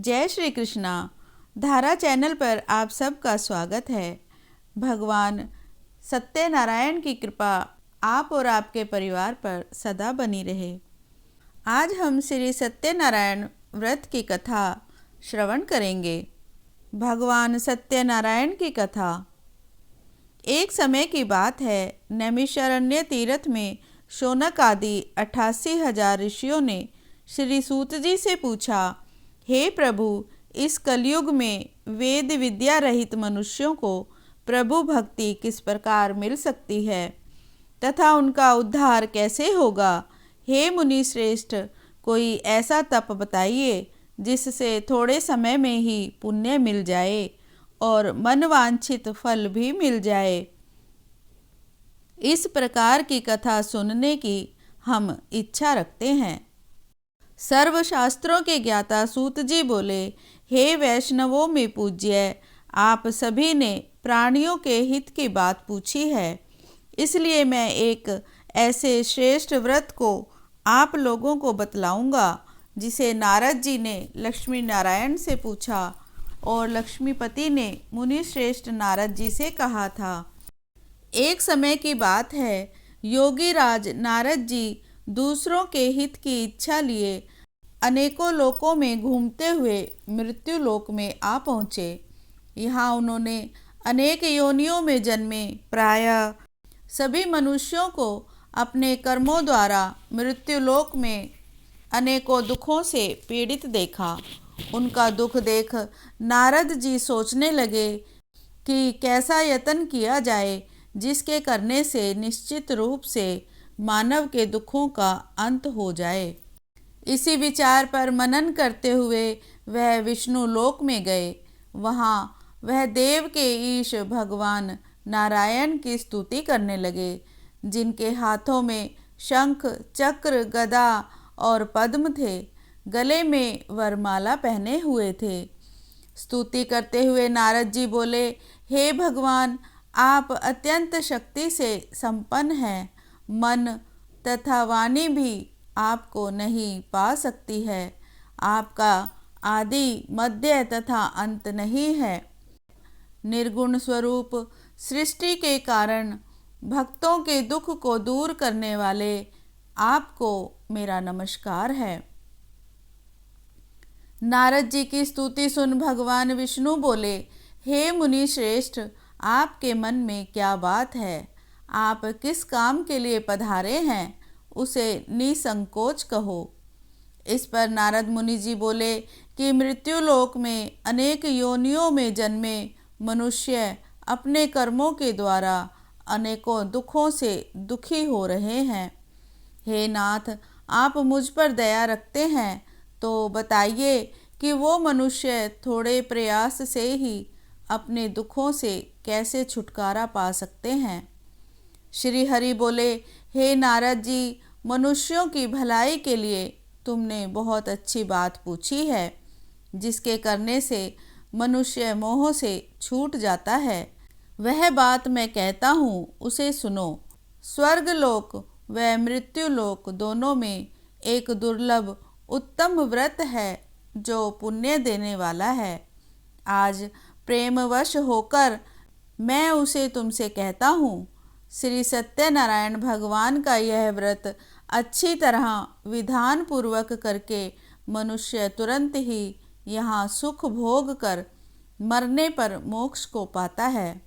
जय श्री कृष्णा। धारा चैनल पर आप सबका स्वागत है। भगवान सत्यनारायण की कृपा आप और आपके परिवार पर सदा बनी रहे। आज हम श्री सत्यनारायण व्रत की कथा श्रवण करेंगे। भगवान सत्यनारायण की कथा। एक समय की बात है, नैमिषारण्य तीर्थ में शौनक आदि 88,000 ऋषियों ने श्री सूत जी से पूछा, हे प्रभु, इस कलयुग में वेद विद्या रहित मनुष्यों को प्रभु भक्ति किस प्रकार मिल सकती है तथा उनका उद्धार कैसे होगा। हे मुनि श्रेष्ठ, कोई ऐसा तप बताइए जिससे थोड़े समय में ही पुण्य मिल जाए और मनवांछित फल भी मिल जाए। इस प्रकार की कथा सुनने की हम इच्छा रखते हैं। सर्वशास्त्रों के ज्ञाता सूत जी बोले, हे वैष्णवों में पूज्य, आप सभी ने प्राणियों के हित की बात पूछी है, इसलिए मैं एक ऐसे श्रेष्ठ व्रत को आप लोगों को बतलाऊंगा जिसे नारद जी ने लक्ष्मी नारायण से पूछा और लक्ष्मीपति ने मुनि श्रेष्ठ नारद जी से कहा था। एक समय की बात है, योगी राज नारद जी दूसरों के हित की इच्छा लिए अनेकों लोकों में घूमते हुए मृत्यु लोक में आ पहुँचे। यहाँ उन्होंने अनेक योनियों में जन्मे प्रायः सभी मनुष्यों को अपने कर्मों द्वारा मृत्यु लोक में अनेकों दुखों से पीड़ित देखा। उनका दुख देख नारद जी सोचने लगे कि कैसा यत्न किया जाए जिसके करने से निश्चित रूप से मानव के दुखों का अंत हो जाए। इसी विचार पर मनन करते हुए वह विष्णु लोक में गए। वहाँ वह देव के ईश भगवान नारायण की स्तुति करने लगे, जिनके हाथों में शंख चक्र गदा और पद्म थे, गले में वरमाला पहने हुए थे। स्तुति करते हुए नारद जी बोले, हे भगवान, आप अत्यंत शक्ति से संपन्न हैं। मन तथा वाणी भी आपको नहीं पा सकती है। आपका आदि मध्य तथा अंत नहीं है। निर्गुण स्वरूप सृष्टि के कारण भक्तों के दुख को दूर करने वाले आपको मेरा नमस्कार है। नारद जी की स्तुति सुन भगवान विष्णु बोले, हे मुनि श्रेष्ठ, आपके मन में क्या बात है? आप किस काम के लिए पधारे हैं, उसे निसंकोच कहो। इस पर नारद मुनि जी बोले कि मृत्यु लोक में अनेक योनियों में जन्मे मनुष्य अपने कर्मों के द्वारा अनेकों दुखों से दुखी हो रहे हैं। हे नाथ, आप मुझ पर दया रखते हैं तो बताइए कि वो मनुष्य थोड़े प्रयास से ही अपने दुखों से कैसे छुटकारा पा सकते हैं। श्री हरि बोले, हे नारद जी, मनुष्यों की भलाई के लिए तुमने बहुत अच्छी बात पूछी है, जिसके करने से मनुष्य मोह से छूट जाता है। वह बात मैं कहता हूँ, उसे सुनो। स्वर्ग लोक व मृत्यु लोक दोनों में एक दुर्लभ उत्तम व्रत है जो पुण्य देने वाला है। आज प्रेमवश होकर मैं उसे तुमसे कहता हूँ। श्री सत्यनारायण भगवान का यह व्रत अच्छी तरह विधान पूर्वक करके मनुष्य तुरंत ही यहाँ सुख भोग कर मरने पर मोक्ष को पाता है।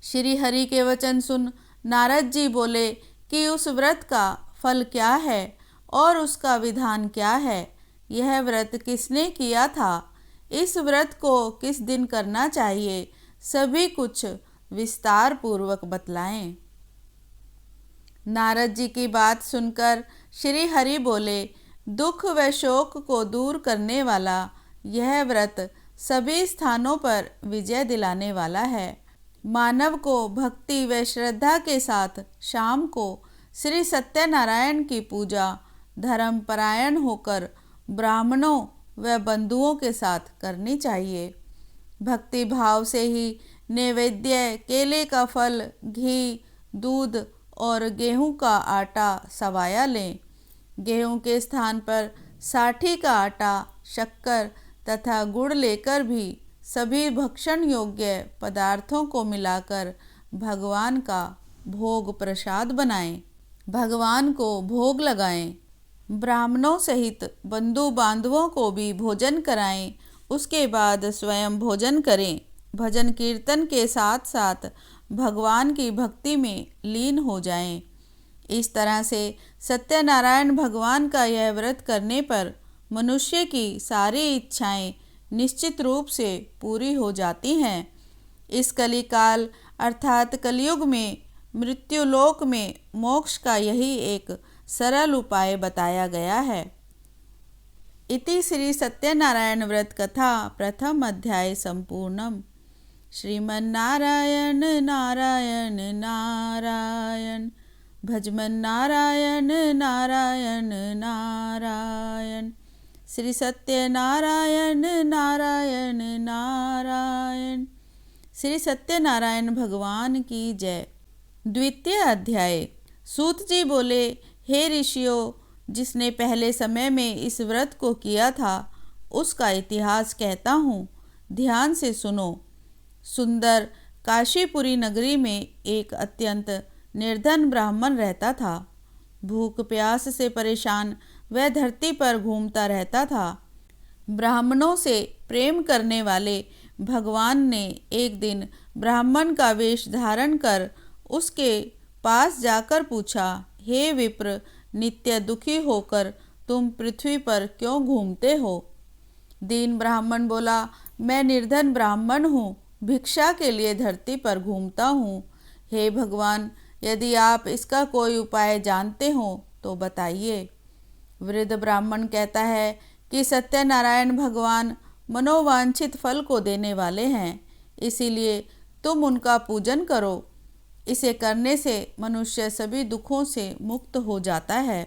श्री हरि के वचन सुन नारद जी बोले कि उस व्रत का फल क्या है और उसका विधान क्या है? यह व्रत किसने किया था? इस व्रत को किस दिन करना चाहिए? सभी कुछ विस्तार पूर्वक बतलाएं। नारद जी की बात सुनकर श्री हरि बोले, दुख व शोक को दूर करने वाला यह व्रत सभी स्थानों पर विजय दिलाने वाला है। मानव को भक्ति व श्रद्धा के साथ शाम को श्री सत्यनारायण की पूजा धर्मपरायण होकर ब्राह्मणों व बंधुओं के साथ करनी चाहिए। भक्ति भाव से ही नैवेद्य, केले का फल, घी, दूध और गेहूं का आटा सवाया लें। गेहूं के स्थान पर साठी का आटा, शक्कर तथा गुड़ लेकर भी सभी भक्षण योग्य पदार्थों को मिलाकर भगवान का भोग प्रसाद बनाएं, भगवान को भोग लगाएं, ब्राह्मणों सहित बंधु बांधवों को भी भोजन कराएं, उसके बाद स्वयं भोजन करें। भजन कीर्तन के साथ साथ भगवान की भक्ति में लीन हो जाएं। इस तरह से सत्यनारायण भगवान का यह व्रत करने पर मनुष्य की सारी इच्छाएं निश्चित रूप से पूरी हो जाती हैं। इस कलिकाल अर्थात कलयुग में मृत्युलोक में मोक्ष का यही एक सरल उपाय बताया गया है। इति श्री सत्यनारायण व्रत कथा प्रथम अध्याय संपूर्णम। श्रीमन्नारायण नारायण नारायण भजमन नारायण नारायण नारायण। श्री सत्यनारायण नारायण नारायण। श्री सत्यनारायण भगवान की जय। द्वितीय अध्याय। सूत जी बोले, हे ऋषियों, जिसने पहले समय में इस व्रत को किया था उसका इतिहास कहता हूँ, ध्यान से सुनो। सुंदर काशीपुरी नगरी में एक अत्यंत निर्धन ब्राह्मण रहता था। भूख प्यास से परेशान वह धरती पर घूमता रहता था। ब्राह्मणों से प्रेम करने वाले भगवान ने एक दिन ब्राह्मण का वेश धारण कर उसके पास जाकर पूछा, हे विप्र, नित्य दुखी होकर तुम पृथ्वी पर क्यों घूमते हो? दीन ब्राह्मण बोला, मैं निर्धन ब्राह्मण हूँ, भिक्षा के लिए धरती पर घूमता हूँ। हे भगवान, यदि आप इसका कोई उपाय जानते हो तो बताइए। वृद्ध ब्राह्मण कहता है कि सत्यनारायण भगवान मनोवांछित फल को देने वाले हैं, इसीलिए तुम उनका पूजन करो। इसे करने से मनुष्य सभी दुखों से मुक्त हो जाता है।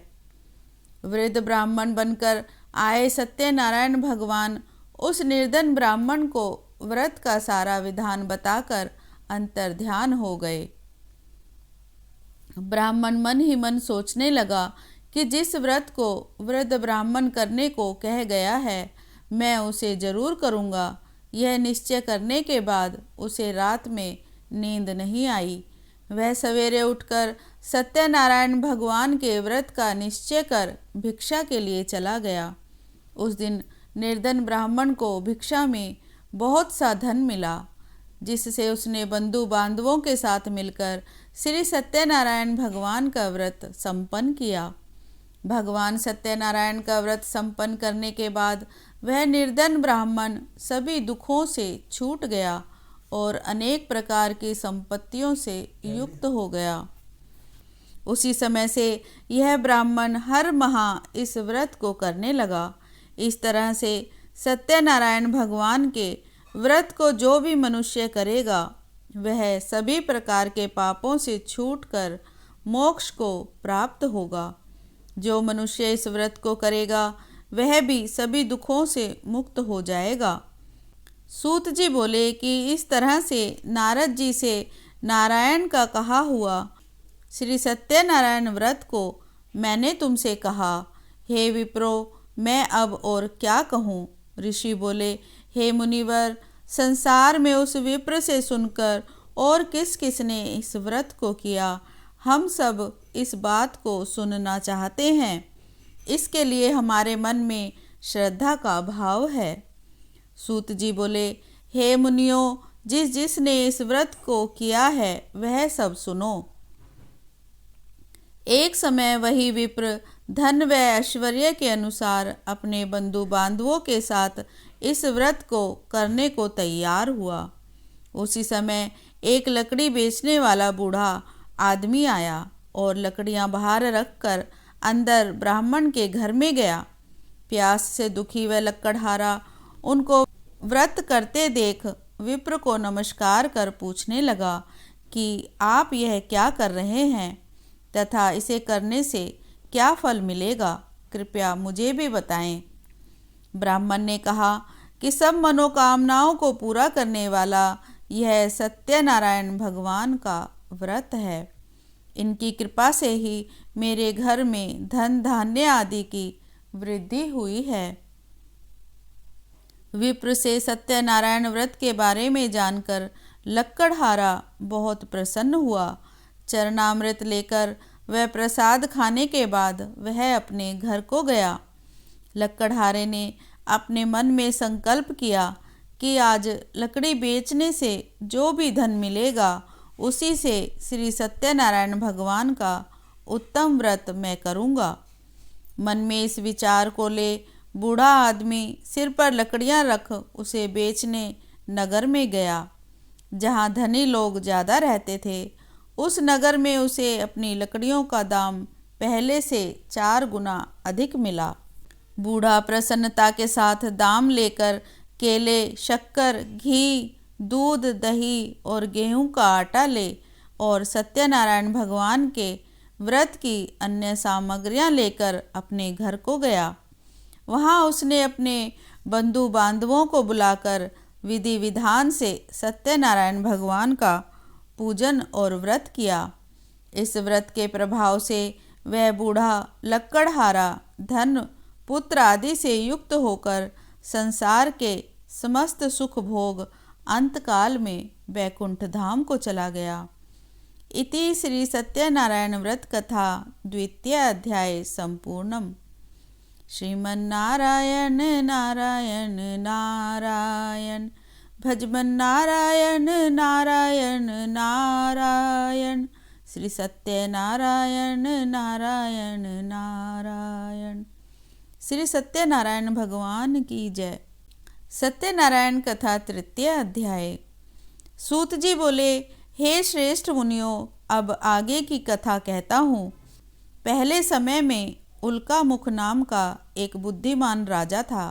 वृद्ध ब्राह्मण बनकर आए सत्यनारायण भगवान उस निर्धन ब्राह्मण को व्रत का सारा विधान बताकर अंतर ध्यान हो गए। ब्राह्मण मन ही मन सोचने लगा कि जिस व्रत को वृद्ध ब्राह्मण करने को कह गया है, मैं उसे जरूर करूँगा। यह निश्चय करने के बाद उसे रात में नींद नहीं आई। वह सवेरे उठकर सत्यनारायण भगवान के व्रत का निश्चय कर भिक्षा के लिए चला गया। उस दिन निर्धन ब्राह्मण को भिक्षा में बहुत सा धन मिला, जिससे उसने बंधु बांधवों के साथ मिलकर श्री सत्यनारायण भगवान का व्रत संपन्न किया। भगवान सत्यनारायण का व्रत संपन्न करने के बाद वह निर्धन ब्राह्मण सभी दुखों से छूट गया और अनेक प्रकार की संपत्तियों से युक्त हो गया। उसी समय से यह ब्राह्मण हर माह इस व्रत को करने लगा। इस तरह से सत्यनारायण भगवान के व्रत को जो भी मनुष्य करेगा वह सभी प्रकार के पापों से छूटकर मोक्ष को प्राप्त होगा। जो मनुष्य इस व्रत को करेगा वह भी सभी दुखों से मुक्त हो जाएगा। सूत जी बोले कि इस तरह से नारद जी से नारायण का कहा हुआ श्री सत्यनारायण व्रत को मैंने तुमसे कहा। हे विप्रो, मैं अब और क्या कहूँ? ऋषि बोले, हे मुनिवर, संसार में उस विप्र से सुनकर और किस किस ने इस व्रत को किया, हम सब इस बात को सुनना चाहते हैं। इसके लिए हमारे मन में श्रद्धा का भाव है। सूत जी बोले, हे मुनियों, जिस जिसने इस व्रत को किया है वह सब सुनो। एक समय वही विप्र धन व ऐश्वर्य के अनुसार अपने बंधु बांधवों के साथ इस व्रत को करने को तैयार हुआ। उसी समय एक लकड़ी बेचने वाला बूढ़ा आदमी आया और लकड़ियां बाहर रखकर अंदर ब्राह्मण के घर में गया। प्यास से दुखी व लकड़हारा उनको व्रत करते देख विप्र को नमस्कार कर पूछने लगा कि आप यह क्या कर रहे हैं तथा इसे करने से क्या फल मिलेगा, कृपया मुझे भी बताएं। ब्राह्मण ने कहा कि सब मनोकामनाओं को पूरा करने वाला यह सत्यनारायण भगवान का व्रत है। इनकी कृपा से ही मेरे घर में धन धान्य आदि की वृद्धि हुई है। विप्र से सत्यनारायण व्रत के बारे में जानकर लक्कड़हारा बहुत प्रसन्न हुआ। चरणामृत लेकर वह प्रसाद खाने के बाद वह अपने घर को गया। लक्कड़हारे ने अपने मन में संकल्प किया कि आज लकड़ी बेचने से जो भी धन मिलेगा उसी से श्री सत्यनारायण भगवान का उत्तम व्रत मैं करूँगा। मन में इस विचार को ले बूढ़ा आदमी सिर पर लकड़ियां रख उसे बेचने नगर में गया। जहाँ धनी लोग ज़्यादा रहते थे उस नगर में उसे अपनी लकड़ियों का दाम पहले से 4 गुना अधिक मिला। बूढ़ा प्रसन्नता के साथ दाम लेकर केले, शक्कर, घी, दूध, दही और गेहूं का आटा ले और सत्यनारायण भगवान के व्रत की अन्य सामग्रियां लेकर अपने घर को गया। वहां उसने अपने बंधु बांधवों को बुलाकर विधि विधान से सत्यनारायण भगवान का पूजन और व्रत किया। इस व्रत के प्रभाव से वह बूढ़ा लक्कड़हारा धन, पुत्र आदि से युक्त होकर संसार के समस्त सुख भोग अंतकाल में वैकुंठ धाम को चला गया। इति श्री सत्यनारायण व्रत कथा द्वितीय अध्याय संपूर्णम। श्रीमन्नारायण नारायण नारायण भजमन नारायण नारायण नारायण श्री सत्यनारायण नारायण नारायण। श्री सत्यनारायण भगवान की जय। सत्यनारायण कथा तृतीय अध्याय। सूत जी बोले, हे श्रेष्ठ मुनियों, अब आगे की कथा कहता हूँ। पहले समय में उल्कामुख नाम का एक बुद्धिमान राजा था।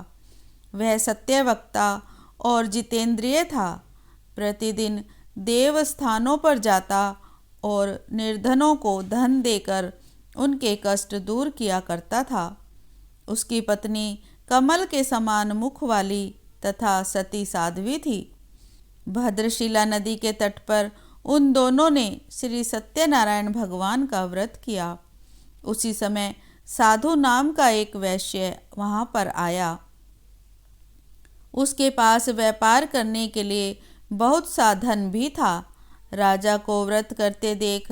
वह सत्यवक्ता और जितेंद्रिय था। प्रतिदिन देव स्थानों पर जाता और निर्धनों को धन देकर उनके कष्ट दूर किया करता था। उसकी पत्नी कमल के समान मुख वाली तथा सती साध्वी थी। भद्रशिला नदी के तट पर उन दोनों ने श्री सत्यनारायण भगवान का व्रत किया। उसी समय साधु नाम का एक वैश्य वहां पर आया। उसके पास व्यापार करने के लिए बहुत सा धन भी था। राजा को व्रत करते देख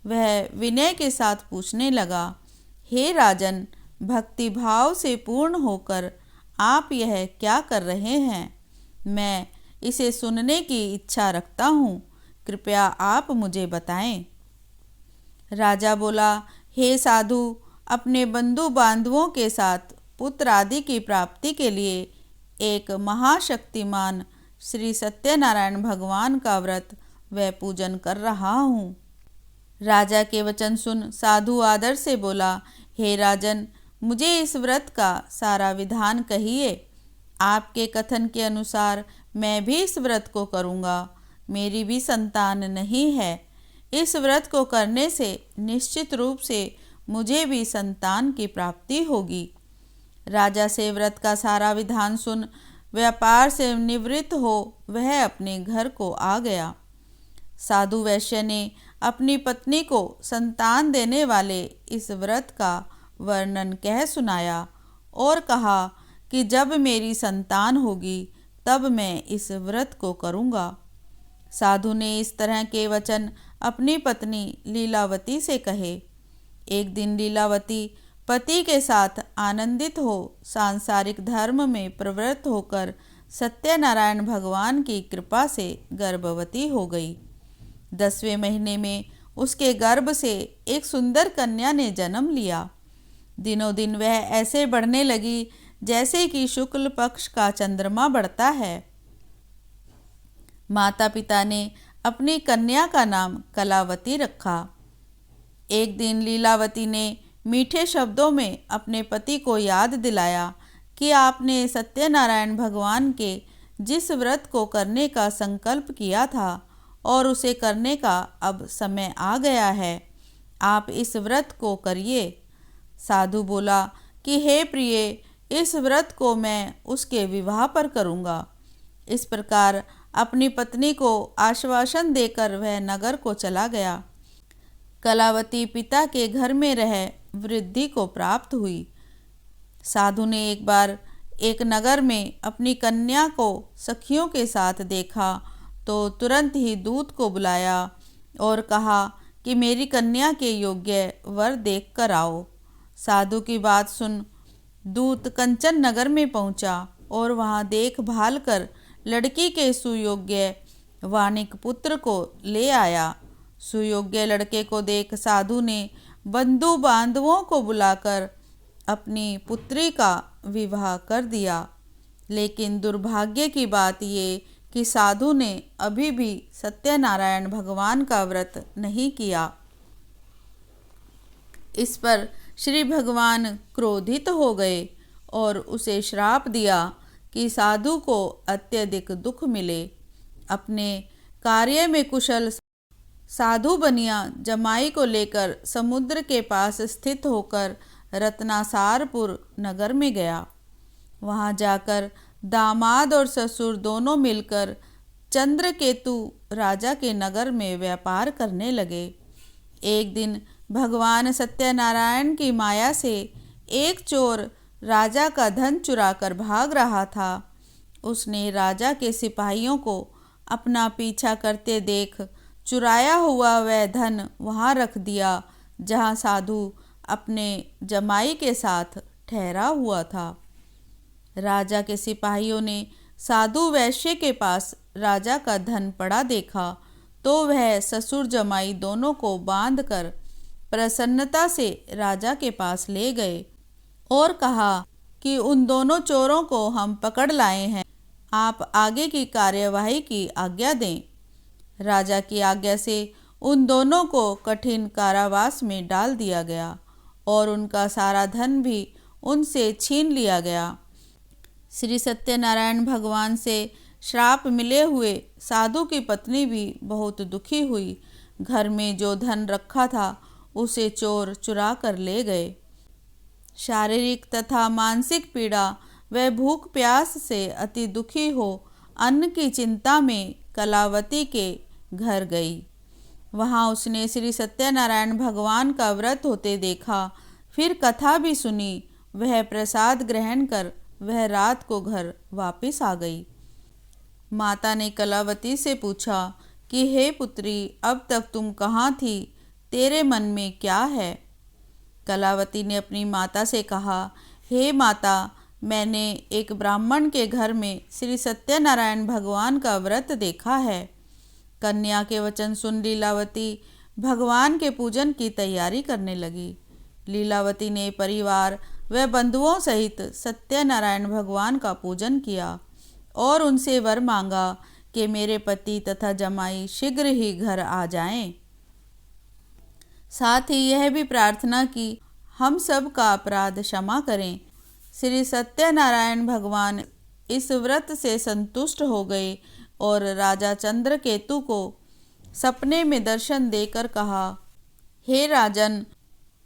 वह विनय के साथ पूछने लगा, हे राजन, भक्ति भाव से पूर्ण होकर आप यह क्या कर रहे हैं? मैं इसे सुनने की इच्छा रखता हूँ, कृपया आप मुझे बताएं। राजा बोला, हे साधु, अपने बंधु बांधवों के साथ पुत्र आदि की प्राप्ति के लिए एक महाशक्तिमान श्री सत्यनारायण भगवान का व्रत व पूजन कर रहा हूँ। राजा के वचन सुन साधु आदर से बोला, हे राजन, मुझे इस व्रत का सारा विधान कहिए। आपके कथन के अनुसार मैं भी इस व्रत को करूँगा। मेरी भी संतान नहीं है। इस व्रत को करने से निश्चित रूप से मुझे भी संतान की प्राप्ति होगी। राजा से व्रत का सारा विधान सुन व्यापार से निवृत्त हो वह अपने घर को आ गया। साधु वैश्य ने अपनी पत्नी को संतान देने वाले इस व्रत का वर्णन कह सुनाया और कहा कि जब मेरी संतान होगी तब मैं इस व्रत को करूँगा। साधु ने इस तरह के वचन अपनी पत्नी लीलावती से कहे। एक दिन लीलावती पति के साथ आनंदित हो सांसारिक धर्म में प्रवृत्त होकर सत्यनारायण भगवान की कृपा से गर्भवती हो गई। 10वें महीने में उसके गर्भ से एक सुंदर कन्या ने जन्म लिया। दिनों दिन वह ऐसे बढ़ने लगी जैसे कि शुक्ल पक्ष का चंद्रमा बढ़ता है। माता पिता ने अपनी कन्या का नाम कलावती रखा। एक दिन लीलावती ने मीठे शब्दों में अपने पति को याद दिलाया कि आपने सत्यनारायण भगवान के जिस व्रत को करने का संकल्प किया था और उसे करने का अब समय आ गया है, आप इस व्रत को करिए। साधु बोला कि हे प्रिय, इस व्रत को मैं उसके विवाह पर करूँगा। इस प्रकार अपनी पत्नी को आश्वासन देकर वह नगर को चला गया। कलावती पिता के घर में रह वृद्धि को प्राप्त हुई। साधु ने एक बार एक नगर में अपनी कन्या को सखियों के साथ देखा तो तुरंत ही दूत को बुलाया और कहा कि मेरी कन्या के योग्य वर देख कर आओ। साधु की बात सुन दूत कंचन नगर में पहुंचा और वहां देखभाल कर लड़की के सुयोग्य वानिक पुत्र को ले आया। सुयोग्य लड़के को देख साधु ने बंधु बांधवों को बुलाकर अपनी पुत्री का विवाह कर दिया। लेकिन दुर्भाग्य की बात ये कि साधु ने अभी भी सत्यनारायण भगवान का व्रत नहीं किया। इस पर श्री भगवान क्रोधित हो गए और उसे श्राप दिया कि साधु को अत्यधिक दुख मिले। अपने कार्य में कुशल साधु बनिया जमाई को लेकर समुद्र के पास स्थित होकर रत्नासारपुर नगर में गया। वहां जाकर दामाद और ससुर दोनों मिलकर चंद्रकेतु राजा के नगर में व्यापार करने लगे। एक दिन भगवान सत्यनारायण की माया से एक चोर राजा का धन चुराकर भाग रहा था। उसने राजा के सिपाहियों को अपना पीछा करते देख चुराया हुआ वह धन वहां रख दिया जहां साधु अपने जमाई के साथ ठहरा हुआ था। राजा के सिपाहियों ने साधु वैश्य के पास राजा का धन पड़ा देखा तो वह ससुर जमाई दोनों को बांधकर प्रसन्नता से राजा के पास ले गए और कहा कि उन दोनों चोरों को हम पकड़ लाए हैं, आप आगे की कार्यवाही की आज्ञा दें। राजा की आज्ञा से उन दोनों को कठिन कारावास में डाल दिया गया और उनका सारा धन भी उनसे छीन लिया गया। श्री सत्यनारायण भगवान से श्राप मिले हुए साधु की पत्नी भी बहुत दुखी हुई। घर में जो धन रखा था उसे चोर चुरा कर ले गए। शारीरिक तथा मानसिक पीड़ा व भूख प्यास से अति दुखी हो अन्न की चिंता में कलावती के घर गई। वहां उसने श्री सत्यनारायण भगवान का व्रत होते देखा। फिर कथा भी सुनी। वह प्रसाद ग्रहण कर वह रात को घर वापस आ गई। माता ने कलावती से पूछा कि हे पुत्री, अब तक तुम कहाँ थी? तेरे मन में क्या है? कलावती ने अपनी माता से कहा, हे माता, मैंने एक ब्राह्मण के घर में श्री सत्यनारायण भगवान का व्रत देखा है। कन्या के वचन सुन लीलावती भगवान के पूजन की तैयारी करने लगी। लीलावती ने परिवार व बंधुओं सहित सत्यनारायण भगवान का पूजन किया और उनसे वर मांगा कि मेरे पति तथा जमाई शीघ्र ही घर आ जाएं। साथ ही यह भी प्रार्थना की हम सब का अपराध क्षमा करें। श्री सत्यनारायण भगवान इस व्रत से संतुष्ट हो गए और राजा चंद्रकेतु को सपने में दर्शन देकर कहा, हे राजन,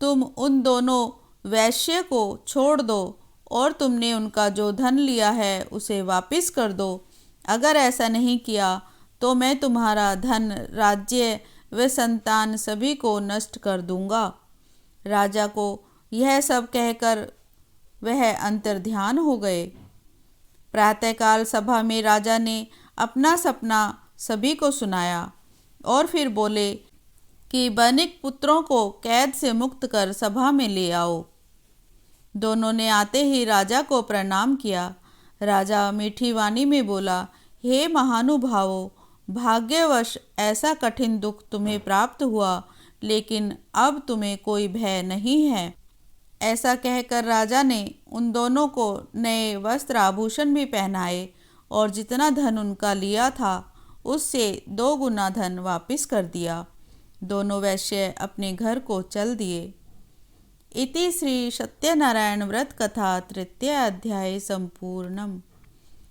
तुम उन दोनों वैश्य को छोड़ दो और तुमने उनका जो धन लिया है उसे वापस कर दो। अगर ऐसा नहीं किया तो मैं तुम्हारा धन, राज्य व संतान सभी को नष्ट कर दूंगा। राजा को यह सब कहकर वह अंतर्ध्यान हो गए। प्रातःकाल सभा में राजा ने अपना सपना सभी को सुनाया और फिर बोले कि बनिक पुत्रों को कैद से मुक्त कर सभा में ले आओ। दोनों ने आते ही राजा को प्रणाम किया। राजा मीठी वाणी में बोला, हे महानुभावों, भाग्यवश ऐसा कठिन दुख तुम्हें प्राप्त हुआ, लेकिन अब तुम्हें कोई भय नहीं है। ऐसा कहकर राजा ने उन दोनों को नए वस्त्र आभूषण भी पहनाए और जितना धन उनका लिया था उससे 2 गुना धन वापस कर दिया। दोनों वैश्य अपने घर को चल दिए। इति श्री सत्यनारायण व्रत कथा 3य अध्याय संपूर्णम।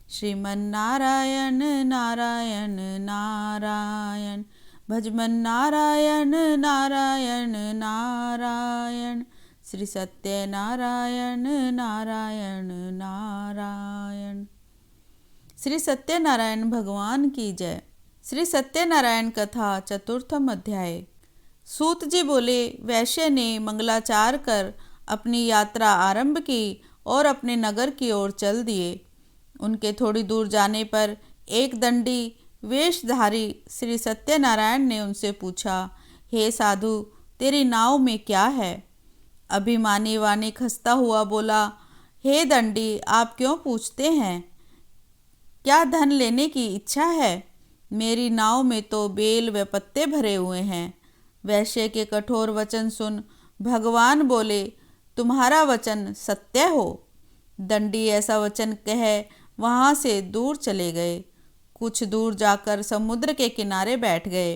श्रीमन्नारायण नारायण नारायण भजमन नारायण नारायण नारायण श्री सत्यनारायण नारायण नारायण। श्री सत्यनारायण भगवान की जय। श्री सत्यनारायण कथा 4थम अध्याय। सूत जी बोले, वैश्य ने मंगलाचार कर अपनी यात्रा आरंभ की और अपने नगर की ओर चल दिए। उनके थोड़ी दूर जाने पर एक दंडी वेशधारी श्री सत्यनारायण ने उनसे पूछा, हे साधु, तेरी नाव में क्या है? अभिमानी वाणी खसता हुआ बोला, हे दंडी, आप क्यों पूछते हैं? क्या धन लेने की इच्छा है? मेरी नाव में तो बेल व पत्ते भरे हुए हैं। वैश्य के कठोर वचन सुन भगवान बोले, तुम्हारा वचन सत्य हो। दंडी ऐसा वचन कह वहां से दूर चले गए। कुछ दूर जाकर समुद्र के किनारे बैठ गए।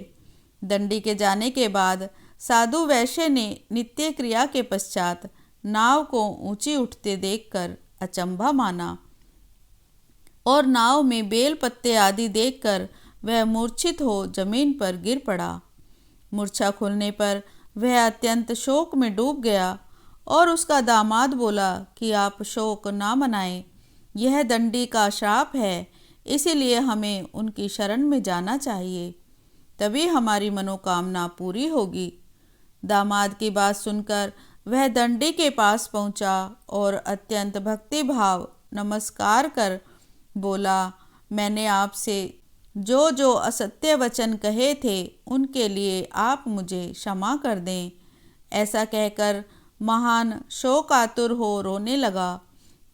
दंडी के जाने के बाद साधु वैश्य ने नित्य क्रिया के पश्चात नाव को ऊंची उठते देखकर अचंभा माना और नाव में बेल पत्ते आदि देखकर वह मूर्छित हो जमीन पर गिर पड़ा। मूर्छा खुलने पर वह अत्यंत शोक में डूब गया और उसका दामाद बोला कि आप शोक ना मनाएं, यह दंडी का श्राप है, इसीलिए हमें उनकी शरण में जाना चाहिए, तभी हमारी मनोकामना पूरी होगी। दामाद की बात सुनकर वह दंडी के पास पहुंचा और अत्यंत भक्ति भाव नमस्कार कर बोला, मैंने आपसे जो जो असत्य वचन कहे थे उनके लिए आप मुझे क्षमा कर दें। ऐसा कहकर महान शोकातुर हो रोने लगा।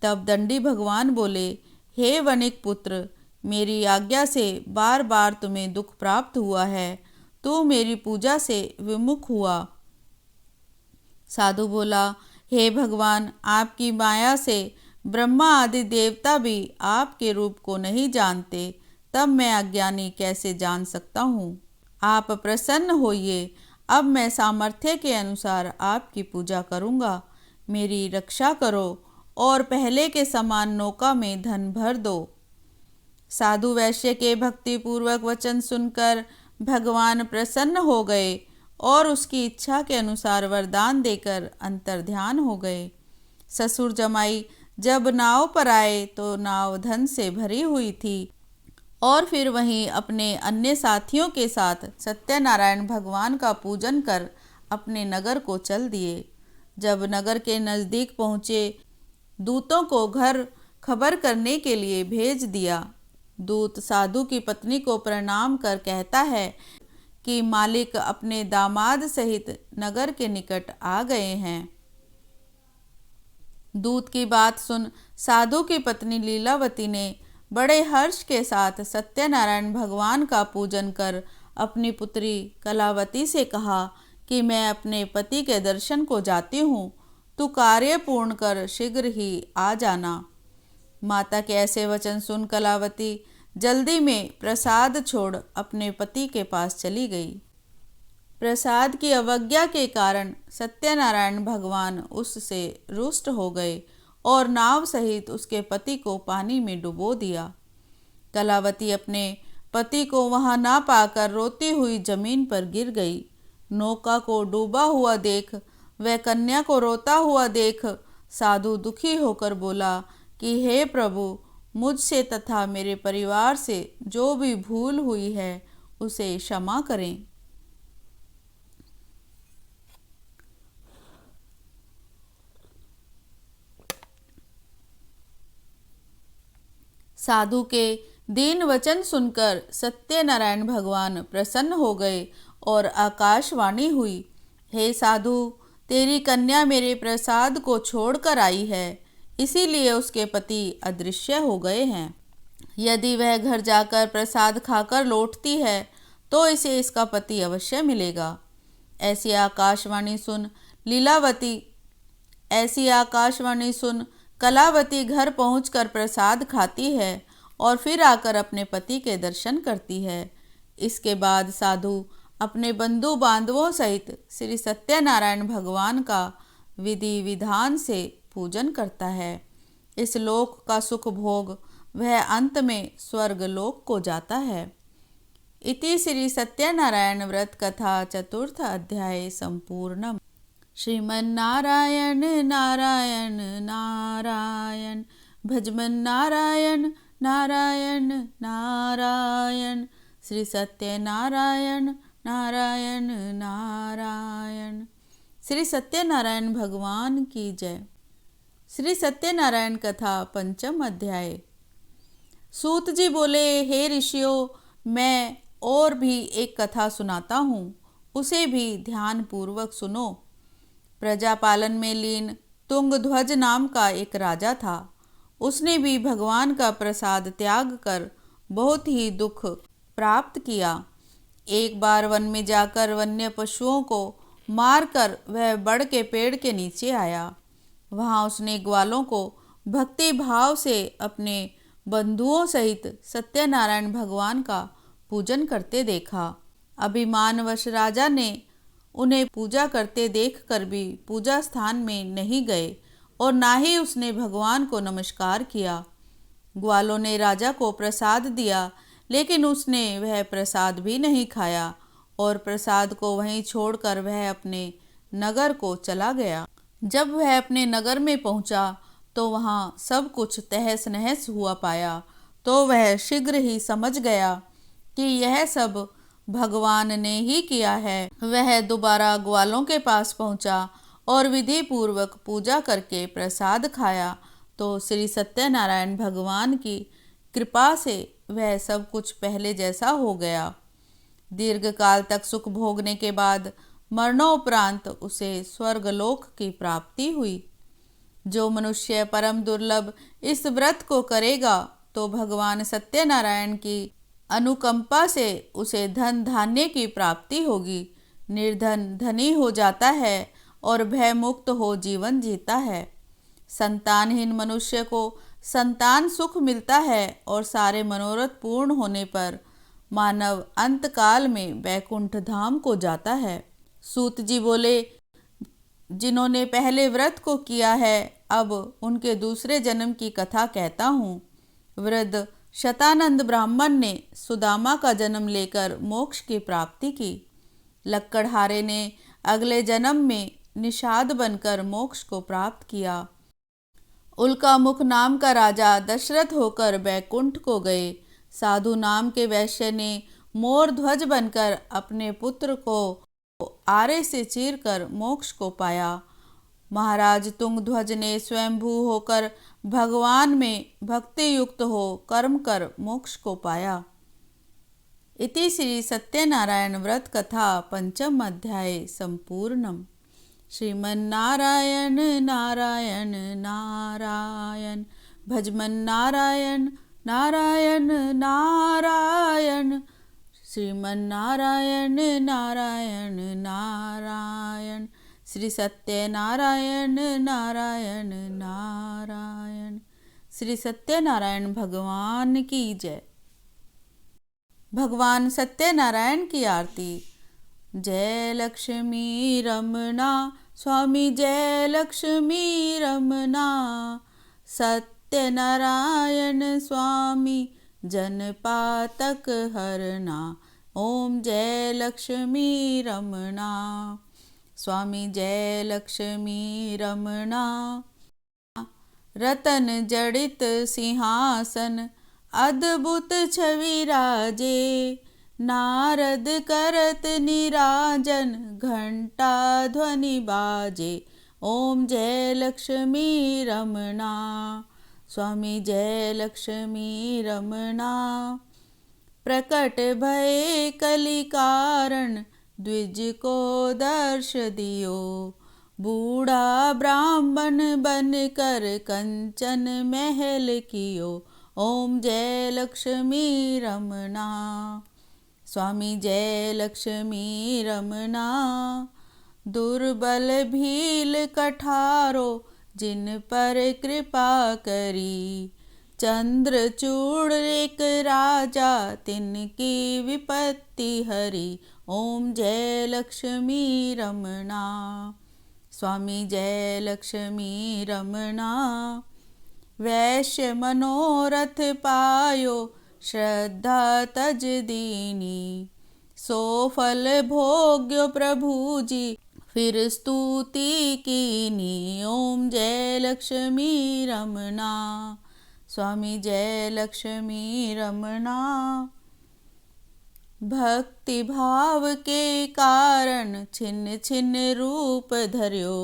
तब दंडी भगवान बोले, हे वणिक पुत्र, मेरी आज्ञा से बार बार तुम्हें दुख प्राप्त हुआ है, तू मेरी पूजा से विमुख हुआ। साधु बोला, हे भगवान, आपकी माया से ब्रह्मा आदि देवता भी आपके रूप को नहीं जानते, तब मैं अज्ञानी कैसे जान सकता हूँ। आप प्रसन्न होइए, अब मैं सामर्थ्य के अनुसार आपकी पूजा करूँगा। मेरी रक्षा करो और पहले के समान नौका में धन भर दो। साधु वैश्य के भक्तिपूर्वक वचन सुनकर भगवान प्रसन्न हो गए और उसकी इच्छा के अनुसार वरदान देकर अंतर्ध्यान हो गए। ससुर जमाई जब नाव पर आए तो नाव धन से भरी हुई थी और फिर वहीं अपने अन्य साथियों के साथ सत्यनारायण भगवान का पूजन कर अपने नगर को चल दिए। जब नगर के नज़दीक पहुँचे, दूतों को घर खबर करने के लिए भेज दिया। दूत साधु की पत्नी को प्रणाम कर कहता है कि मालिक अपने दामाद सहित नगर के निकट आ गए हैं। दूत की बात सुन साधु की पत्नी लीलावती ने बड़े हर्ष के साथ सत्यनारायण भगवान का पूजन कर अपनी पुत्री कलावती से कहा कि मैं अपने पति के दर्शन को जाती हूँ, तू कार्य पूर्ण कर शीघ्र ही आ जाना। माता के ऐसे वचन सुन कलावती जल्दी में प्रसाद छोड़ अपने पति के पास चली गई। प्रसाद की अवज्ञा के कारण सत्यनारायण भगवान उससे रुष्ट हो गए और नाव सहित उसके पति को पानी में डुबो दिया। कलावती अपने पति को वहां ना पाकर रोती हुई जमीन पर गिर गई। नौका को डूबा हुआ देख वह कन्या को रोता हुआ देख साधु दुखी होकर बोला कि हे प्रभु, मुझसे तथा मेरे परिवार से जो भी भूल हुई है उसे क्षमा करें। साधु के दीन वचन सुनकर सत्यनारायण भगवान प्रसन्न हो गए और आकाशवाणी हुई, हे साधु, तेरी कन्या मेरे प्रसाद को छोड़कर आई है, इसीलिए उसके पति अदृश्य हो गए हैं। यदि वह घर जाकर प्रसाद खाकर लौटती है तो इसे इसका पति अवश्य मिलेगा। ऐसी आकाशवाणी सुन कलावती घर पहुंचकर प्रसाद खाती है और फिर आकर अपने पति के दर्शन करती है। इसके बाद साधु अपने बंधु बांधवों सहित श्री सत्यनारायण भगवान का विधि विधान से पूजन करता है। इस लोक का सुख भोग वह अंत में स्वर्ग लोक को जाता है। इति श्री सत्यनारायण व्रत कथा चतुर्थ अध्याय संपूर्णम्। श्रीमन्नारायण नारायण नारायण भजमन नारायण नारायण नारायण श्री सत्यनारायण नारायण नारायण। श्री सत्यनारायण भगवान की जय। श्री सत्यनारायण कथा पंचम अध्याय। सूत जी बोले, हे ऋषियों, मैं और भी एक कथा सुनाता हूँ, उसे भी ध्यान पूर्वक सुनो। प्रजापालन में लीन तुंगध्वज नाम का एक राजा था। उसने भी भगवान का प्रसाद त्याग कर बहुत ही दुख प्राप्त किया। एक बार वन में जाकर वन्य पशुओं को मारकर वह बड़ के पेड़ के नीचे आया। वहाँ उसने ग्वालों को भक्ति भाव से अपने बंधुओं सहित सत्यनारायण भगवान का पूजन करते देखा। अभिमानवश राजा ने उन्हें पूजा करते देखकर भी पूजा स्थान में नहीं गए और ना ही उसने भगवान को नमस्कार किया। ग्वालों ने राजा को प्रसाद दिया, लेकिन उसने वह प्रसाद भी नहीं खाया और प्रसाद को वहीं छोड़कर वह अपने नगर को चला गया। जब वह अपने नगर में पहुंचा तो वहां सब कुछ तहस नहस हुआ पाया, तो वह शीघ्र ही समझ गया कि यह सब भगवान ने ही किया है। वह दोबारा ग्वालों के पास पहुंचा और विधि पूर्वक पूजा करके प्रसाद खाया, तो श्री सत्यनारायण भगवान की कृपा से वह सब कुछ पहले जैसा हो गया। दीर्घ काल तक सुख भोगने के बाद मरणोपरांत उसे स्वर्गलोक की प्राप्ति हुई। जो मनुष्य परम दुर्लभ इस व्रत को करेगा, तो भगवान सत्यनारायण की अनुकंपा से उसे धन धान्य की प्राप्ति होगी। निर्धन धनी हो जाता है और भय मुक्त हो जीवन जीता है। संतानहीन मनुष्य को संतान सुख मिलता है और सारे मनोरथ पूर्ण होने पर मानव अंतकाल में वैकुंठ धाम को जाता है। सूत जी बोले, जिन्होंने पहले व्रत को किया है, अब उनके दूसरे जन्म की कथा कहता हूँ। वृद्ध शतानंद ब्राह्मण ने सुदामा का जन्म लेकर मोक्ष की प्राप्ति की। लक्कड़हारे ने अगले जन्म में निषाद बनकर मोक्ष को प्राप्त किया। उल्का मुख नाम का राजा दशरथ होकर बैकुंठ को गए। साधु नाम के वैश्य ने मोर ध्वज बनकर अपने पुत्र को आरे से चीरकर मोक्ष को पाया। महाराज तुंगध्वज ने स्वयंभू होकर भगवान में भक्ति युक्त हो कर्म कर मोक्ष को पाया। इति श्री सत्यनारायण व्रत कथा पंचम अध्याय संपूर्णम। श्रीमन्नारायण नारायण नारायण भजमन नारायण नारायण नारायण श्रीमन्नारायण नारायण नारायण श्री सत्यनारायण नारायण नारायण। श्री सत्यनारायण भगवान की जय। भगवान सत्यनारायण की आरती। जय लक्ष्मी रमना स्वामी, जय लक्ष्मी रमना। सत्यनारायण स्वामी जन पातक हरना। ओम जय लक्ष्मी रमना स्वामी, जय लक्ष्मी रमना। रतन जड़ित सिंहासन अद्भुत छवि राजे। नारद करत निराजन घंटा ध्वनि बाजे। ओम जय लक्ष्मी रमना स्वामी, जय लक्ष्मी रमना। प्रकट भय कलि कारण द्विज को दर्श दियो। बूढ़ा ब्राह्मण बन कर कंचन महल कियो। ओम जय लक्ष्मी रमना स्वामी, जय लक्ष्मी रमना। दुर्बल भील कठारो जिन पर कृपा करी। चंद्रचूड़ एक राजा तिनकी विपत्ति हरी। ओम जय लक्ष्मी रमना स्वामी, जय लक्ष्मी रमना। वैश्य मनोरथ पायो श्रद्धा तज दीनी। सो फल भोग्यो प्रभु जी फिर स्तुति कीनी। ओम जय लक्ष्मी रमना स्वामी, जय लक्ष्मी रमना। भक्ति भाव के कारण छिन्न छिन्न रूप धर्यो।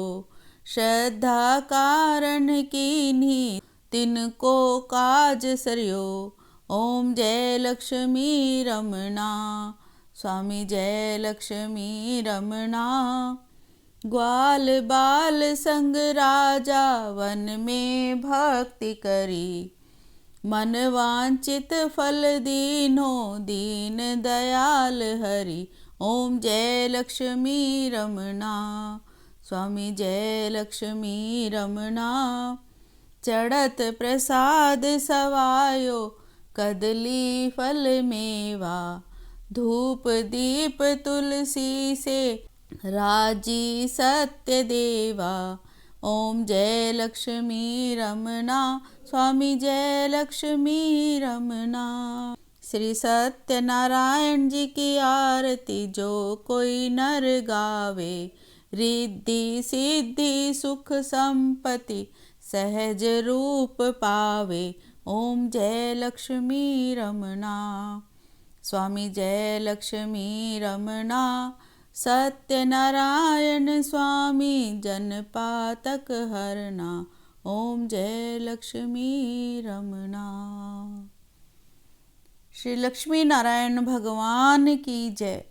श्रद्धा कारण कीन्ही तिनको काज सरयो। ओम जय लक्ष्मी रमणा। स्वामी जय लक्ष्मी रमणा। ग्वाल बाल संग राजा वन में भक्ति करी। मन वांछित फल दीनो दीन दयाल हरि। ओम जय लक्ष्मी रमणा। स्वामी जय लक्ष्मी रमणा। चढ़त प्रसाद सवायो कदली फल मेवा। धूप दीप तुलसी से राजी सत्य देवा। ओम जय लक्ष्मी रमणा। स्वामी जय लक्ष्मी रमणा। श्री सत्यनारायण जी की आरती जो कोई नर गावे। रिद्धि सिद्धि सुख संपत्ति सहज रूप पावे। ओम जय लक्ष्मी रमणा। स्वामी जय लक्ष्मी रमणा। सत्यनारायण स्वामी जन पातक हरना। ओम जय लक्ष्मी रमणा। श्री लक्ष्मी नारायण भगवान की जय।